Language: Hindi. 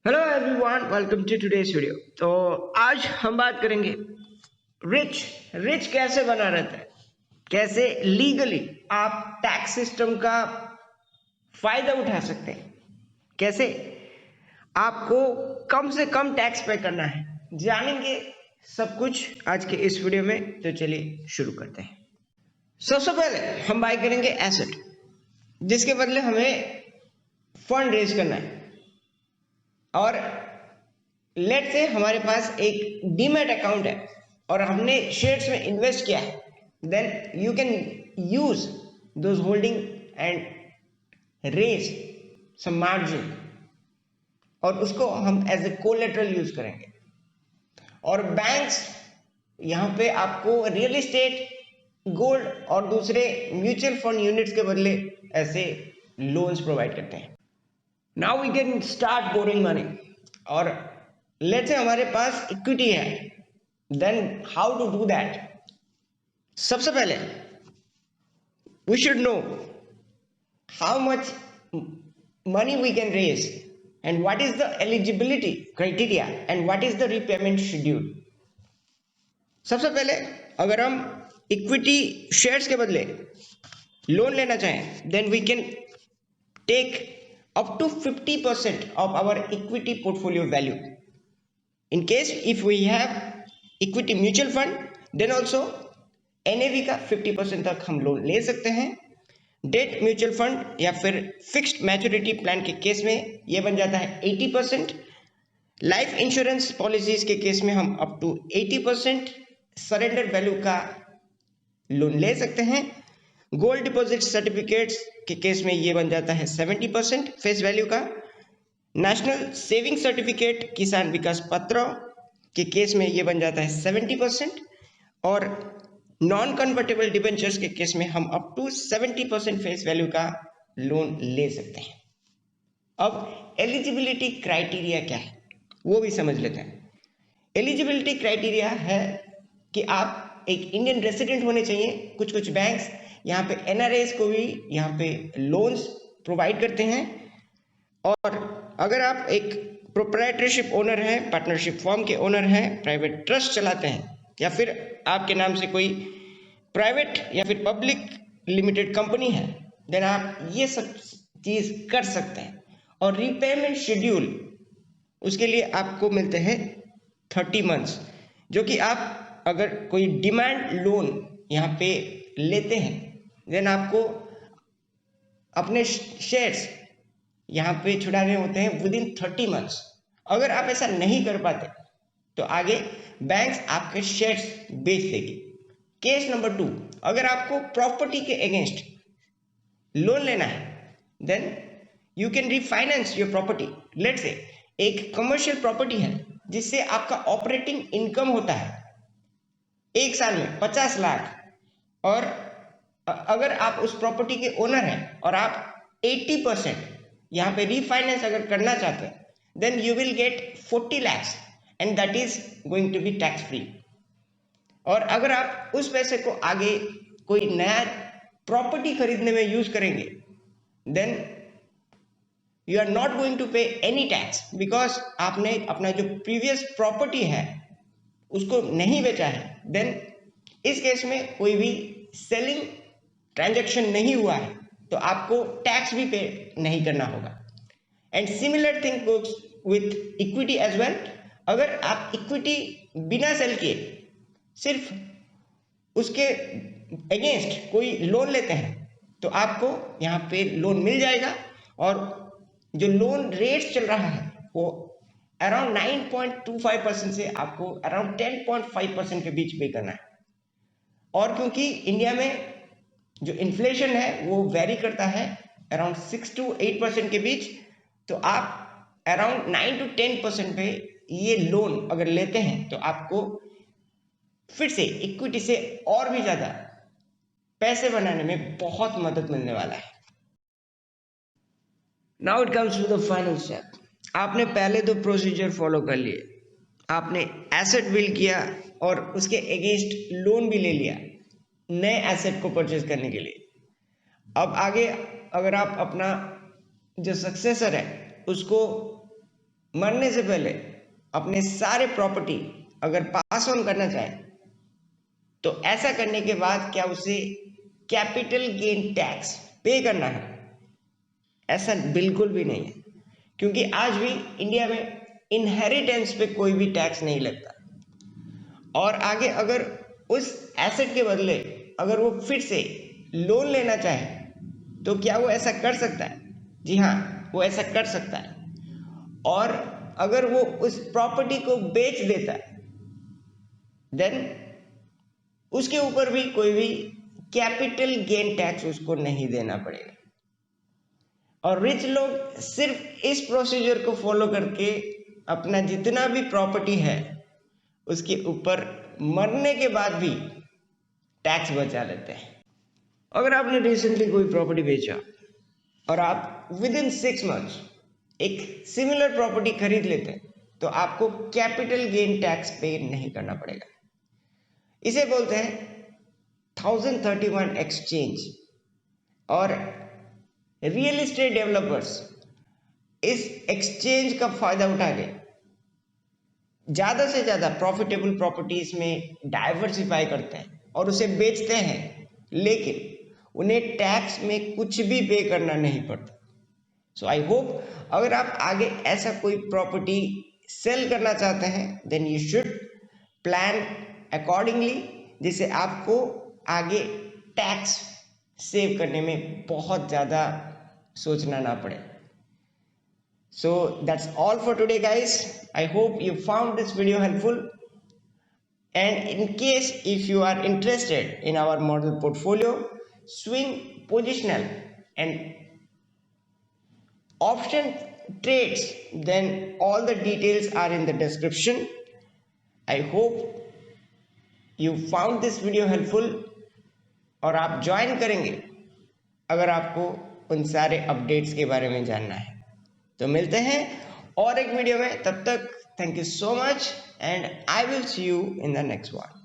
Hello everyone, welcome to today's video. तो आज हम बात करेंगे रिच रिच कैसे बना रहता है, कैसे लीगली आप टैक्स सिस्टम का फायदा उठा सकते हैं, कैसे आपको कम से कम टैक्स पे करना है। जानेंगे सब कुछ आज के इस वीडियो में। तो चलिए शुरू करते हैं। सबसे पहले हम बाय करेंगे एसेट, जिसके बदले हमें फंड रेज करना है। और लेट से हमारे पास एक डीमैट अकाउंट है और हमने शेयर्स में इन्वेस्ट किया है, then you can use those holding and raise some margin, और उसको हम एज ए कोलेटरल यूज करेंगे। और बैंक्स यहाँ पे आपको रियल एस्टेट, गोल्ड और दूसरे म्यूचुअल फंड यूनिट्स के बदले ऐसे लोन्स प्रोवाइड करते हैं। Now we can start borrowing money. और लेट्स से हमारे पास इक्विटी है, then how to do that. सबसे पहले we should know how much money we can raise and what is the eligibility criteria and what is the repayment schedule. सबसे पहले अगर हम इक्विटी शेयर्स के बदले लोन लेना चाहें, then we can take up to 50% of our equity portfolio value. In case if we have equity mutual fund, then also NAV का 50% तक हम लोन ले सकते हैं। डेट म्यूचुअल फंड या फिर फिक्स्ड मैच्योरिटी प्लान के केस में ये बन जाता है 80%। लाइफ इंश्योरेंस पॉलिसीज के केस में हम अप टू 80% सरेंडर वैल्यू का लोन ले सकते हैं। गोल्ड डिपॉजिट सर्टिफिकेट्स के केस में ये बन जाता है 70% फेस वैल्यू का। नेशनल सेविंग सर्टिफिकेट, किसान विकास पत्र के केस में ये बन जाता है 70%। और नॉन कन्वर्टेबल डिबेंचर्स के केस में हम अप टू 70% फेस वैल्यू का लोन ले सकते हैं। अब एलिजिबिलिटी क्राइटेरिया क्या है वो भी समझ लेते हैं। एलिजिबिलिटी क्राइटेरिया है कि आप एक इंडियन रेसिडेंट होने चाहिए। कुछ कुछ बैंक्स यहाँ पे एनआरआईज को भी यहाँ पे लोन्स प्रोवाइड करते हैं। और अगर आप एक प्रोप्राइटरशिप ओनर हैं, पार्टनरशिप फॉर्म के ओनर हैं, प्राइवेट ट्रस्ट चलाते हैं, या फिर आपके नाम से कोई प्राइवेट या फिर पब्लिक लिमिटेड कंपनी है, देन आप ये सब चीज कर सकते हैं। और रीपेमेंट शेड्यूल उसके लिए आपको मिलते हैं 30 मंथ्स, जो कि आप अगर कोई डिमांड लोन यहाँ पे लेते हैं, देन आपको अपने शेयर्स यहाँ पे छुड़ाने होते हैं विद इन 30 मंथ्स। अगर आप ऐसा नहीं कर पाते तो आगे बैंक्स आपके शेयर्स बेच देगी। केस नंबर 2, अगर आपको प्रॉपर्टी के अगेंस्ट लोन लेना है, then you can refinance your property. Let say एक कमर्शियल प्रॉपर्टी है जिससे आपका ऑपरेटिंग इनकम होता है एक साल में 50 लाख, और अगर आप उस प्रॉपर्टी के ओनर हैं और आप 80% यहाँ पे रीफाइनेंस अगर करना चाहते हैं, then you will get 40 lakhs and that is going to be tax free. और अगर आप उस पैसे को आगे कोई नया प्रॉपर्टी खरीदने में यूज करेंगे, then you are not going to pay any tax, because आपने अपना जो प्रीवियस प्रॉपर्टी है उसको नहीं बेचा है। देन इस केस में कोई भी सेलिंग ट्रांजैक्शन नहीं हुआ है तो आपको टैक्स भी पे नहीं करना होगा। And similar thing goes with equity as well. अगर आप इक्विटी बिना सेल किए सिर्फ उसके अगेंस्ट कोई लोन लेते हैं तो आपको यहाँ पे लोन मिल जाएगा। और जो लोन रेट चल रहा है वो अराउंड 9.25% से आपको अराउंड 10.5% के बीच पे करना है। और क्योंकि इंडिया में जो इन्फ्लेशन है वो वेरी करता है अराउंड 6 to 8% के बीच, तो आप अराउंड 9 to 10% पे ये लोन अगर लेते हैं तो आपको फिर से इक्विटी से और भी ज्यादा पैसे बनाने में बहुत मदद मिलने वाला है। Now it comes to the final step. आपने पहले तो प्रोसीजर फॉलो कर लिए, आपने एसेट बिल्ड किया और उसके अगेंस्ट लोन भी ले लिया नए एसेट को परचेज करने के लिए। अब आगे अगर आप अपना जो सक्सेसर है उसको मरने से पहले अपने सारे प्रॉपर्टी अगर पास ऑन करना चाहे तो ऐसा करने के बाद क्या उसे कैपिटल गेन टैक्स पे करना है? ऐसा बिल्कुल भी नहीं है, क्योंकि आज भी इंडिया में इनहेरिटेंस पे कोई भी टैक्स नहीं लगता। और आगे अगर उस एसेट के बदले अगर वो फिर से लोन लेना चाहे तो क्या वो ऐसा कर सकता है? जी हाँ, वो ऐसा कर सकता है। और अगर वो उस प्रॉपर्टी को बेच देता है देन उसके ऊपर भी कोई भी कैपिटल गेन टैक्स उसको नहीं देना पड़ेगा। और रिच लोग सिर्फ इस प्रोसीजर को फॉलो करके अपना जितना भी प्रॉपर्टी है उसके ऊपर मरने के बाद भी टैक्स बचा लेते हैं। अगर आपने रिसेंटली कोई प्रॉपर्टी बेचा और आप विद इन 6 मंथ्स एक सिमिलर प्रॉपर्टी खरीद लेते हैं तो आपको कैपिटल गेन टैक्स पे नहीं करना पड़ेगा। इसे बोलते हैं 1031 एक्सचेंज। और रियल एस्टेट डेवलपर्स इस एक्सचेंज का फायदा उठा के ज़्यादा से ज़्यादा प्रॉफिटेबल प्रॉपर्टीज में डाइवर्सिफाई करते हैं और उसे बेचते हैं, लेकिन उन्हें टैक्स में कुछ भी पे करना नहीं पड़ता। सो आई होप अगर आप आगे ऐसा कोई प्रॉपर्टी सेल करना चाहते हैं then you should plan accordingly, जिससे आपको आगे टैक्स सेव करने में बहुत ज़्यादा सोचना ना पड़े। So that's all for today, guys. I hope you found this video helpful. And in case if you are interested in our model portfolio, swing, positional and option trades, then all the details are in the description. I hope you found this video helpful और आप ज्वाइन करेंगे अगर आपको उन सारे अपडेट्स के बारे में जानना है। तो मिलते हैं और एक वीडियो में, तब तक thank you so much and I will see you in the next one.